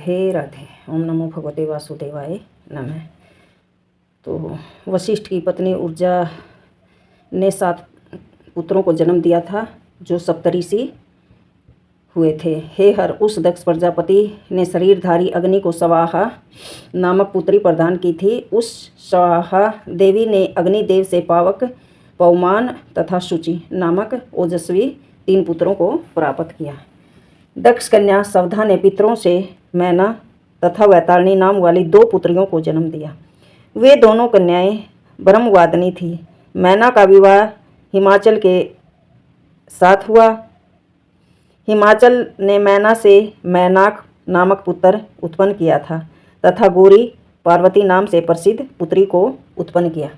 राधे राधे। ओम नमो भगवते वासुदेवाय नमः। तो वशिष्ठ की पत्नी ऊर्जा ने 7 पुत्रों को जन्म दिया था जो सप्तऋषि हुए थे। हे हर, उस दक्ष प्रजापति ने शरीरधारी अग्नि को स्वाहा नामक पुत्री प्रदान की थी। उस स्वाहा देवी ने अग्निदेव से पावक, पवमान तथा शुचि नामक ओजस्वी 3 पुत्रों को प्राप्त किया। दक्ष कन्या सवधा ने पितरों से मैना तथा वैतारणी नाम वाली 2 पुत्रियों को जन्म दिया। वे दोनों कन्याएं ब्रह्मवादिनी थी। मैना का विवाह हिमाचल के साथ हुआ। हिमाचल ने मैना से मैनाक नामक पुत्र उत्पन्न किया था तथा गौरी पार्वती नाम से प्रसिद्ध पुत्री को उत्पन्न किया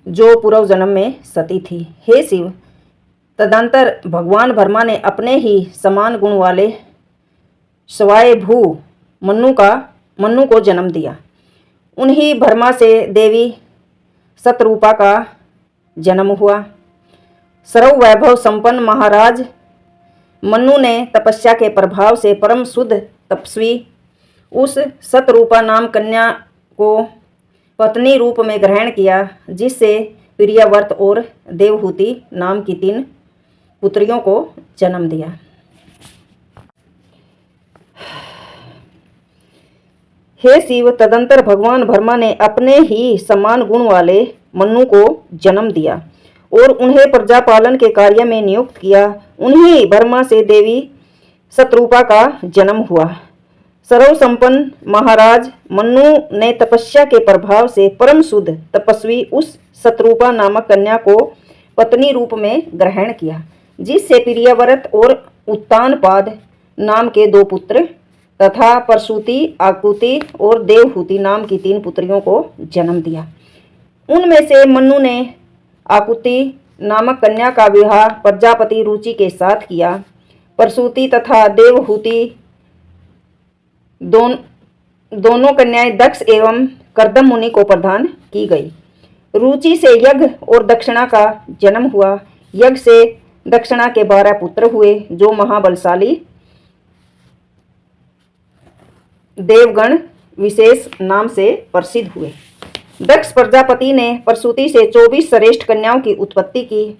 जो पूर्व जन्म में सती थी। हे शिव, तदंतर भगवान ब्रह्मा ने अपने ही समान गुण वाले स्वयंभू मन्नु को जन्म दिया। उन्हीं ब्रह्मा से देवी शतरूपा का जन्म हुआ। सर्व वैभव संपन्न महाराज मन्नु ने तपस्या के प्रभाव से परम शुद्ध तपस्वी उस शतरूपा नाम कन्या को पत्नी रूप में ग्रहण किया, जिससे प्रियव्रत और देवहूति नाम की 3 पुत्रियों को जन्म दिया। हे शिव, तदंतर भगवान ब्रह्मा ने अपने ही समान गुण वाले मन्नु को जन्म दिया और उन्हें प्रजापालन के कार्य में नियुक्त किया। उन्हीं ब्रह्मा से देवी शतरूपा का जन्म हुआ। सर्व संपन्न महाराज मन्नु ने तपस्या के प्रभाव से परम शुद्ध तपस्वी उस शतरूपा नामक कन्या को पत्नी रूप में ग्रहण किया, जिससे प्रियव्रत और उत्तानपाद नाम के 2 पुत्र तथा प्रसूति, आकुति और देवहूति नाम की 3 पुत्रियों को जन्म दिया। उनमें से मन्नु ने आकुति नामक कन्या का विवाह प्रजापति रुचि के साथ किया। प्रसूति तथा देवहूति दोनों कन्याएं दक्ष एवं कर्दम मुनि को प्रदान की गई। रुचि से यज्ञ और दक्षिणा का जन्म हुआ। यज्ञ से दक्षिणा के 12 पुत्र हुए जो महाबलशाली देवगण विशेष नाम से प्रसिद्ध हुए। दक्ष प्रजापति ने प्रसूति से 24 श्रेष्ठ कन्याओं की उत्पत्ति की।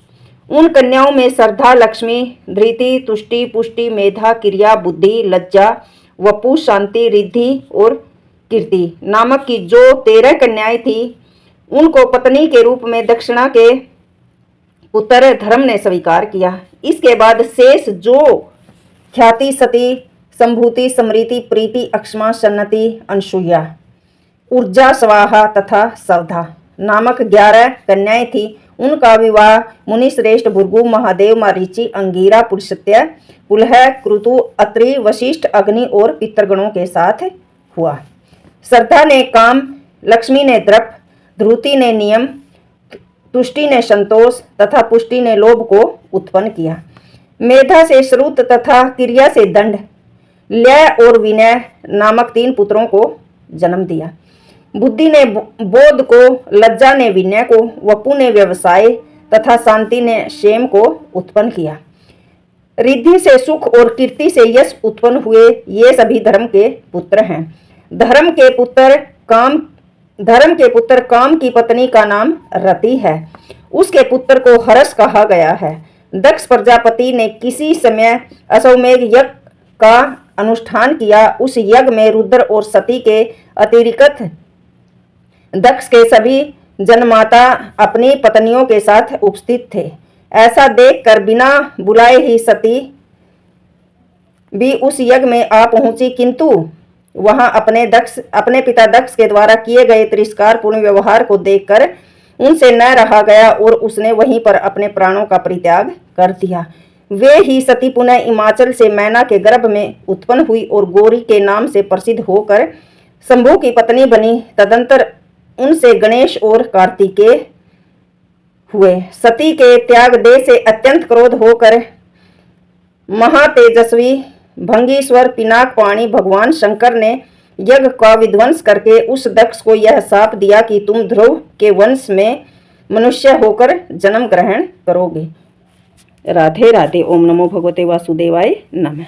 उन कन्याओं में श्रद्धा, लक्ष्मी, धृति, तुष्टि, पुष्टि, मेधा, क्रिया, बुद्धि, लज्जा, वपु, शांति, रिद्धि और कीर्ति नामक की जो 13 कन्याएं थी, उनको पत्नी के रूप में दक्षिणा के पुत्र धर्म ने स्वीकार किया। इसके बाद शेष जो ख्याति, सती, संभूति, समृति, प्रीति, अक्षमा, सन्नति, अनसुया, ऊर्जा, स्वाहा तथा सवधा नामक 11 कन्याएं थी, उनका विवाह मुनि श्रेष्ठ भृगु, महादेव, मारीचि, अंगिरा, पुलस्त्य, पुलह, क्रतु, अत्रि, वशिष्ठ, अग्नि और पितृगणों के साथ हुआ। श्रद्धा ने काम, लक्ष्मी ने द्रप, ध्रुति ने नियम, तुष्टि ने संतोष तथा पुष्टि ने लोभ को उत्पन्न किया। मेधा से श्रुत तथा क्रिया से दंड, लय और विनय नामक 3 पुत्रों को जन्म दिया। बुद्धि ने बोध को, लज्जा ने विनय को, वपु ने व्यवसाय तथा शांति ने क्षेम को उत्पन्न किया। रिद्धि से सुख और कीर्ति से यश उत्पन्न हुए। ये सभी धर्म के पुत्र हैं। धर्म के पुत्र काम की पत्नी का नाम रति है। उसके पुत्र को हर्ष कहा गया है। दक्ष प्रजापति ने किसी समय अश्वमेध यज्ञ का अनुष्ठान किया। उस यज्ञ में रुद्र और सती के अतिरिक्त दक्ष के सभी जन्माता अपनी पत्नियों के साथ उपस्थित थे। ऐसा देखकर बिना बुलाए ही सती भी उस यज्ञ में आ पहुंची, किंतु वहां अपने पिता दक्ष के द्वारा किए गए तिरस्कारपूर्ण व्यवहार को देखकर उनसे न रहा गया और उसने वहीं पर अपने प्राणों का परित्याग कर दिया। वे ही सती पुनः हिमाचल से मैना के गर्भ में उत्पन्न हुई और गौरी के नाम से प्रसिद्ध होकर शंभु की पत्नी बनी। तदंतर उनसे गणेश और कार्तिकेय हुए। सती के त्याग देह से अत्यंत क्रोध होकर महातेजस्वी भंगीश्वर पिनाक पाणी भगवान शंकर ने यज्ञ का विध्वंस करके उस दक्ष को यह शाप दिया कि तुम ध्रुव के वंश में मनुष्य होकर जन्म ग्रहण करोगे। राधे राधे। ओम नमो भगवते वासुदेवाय नमः।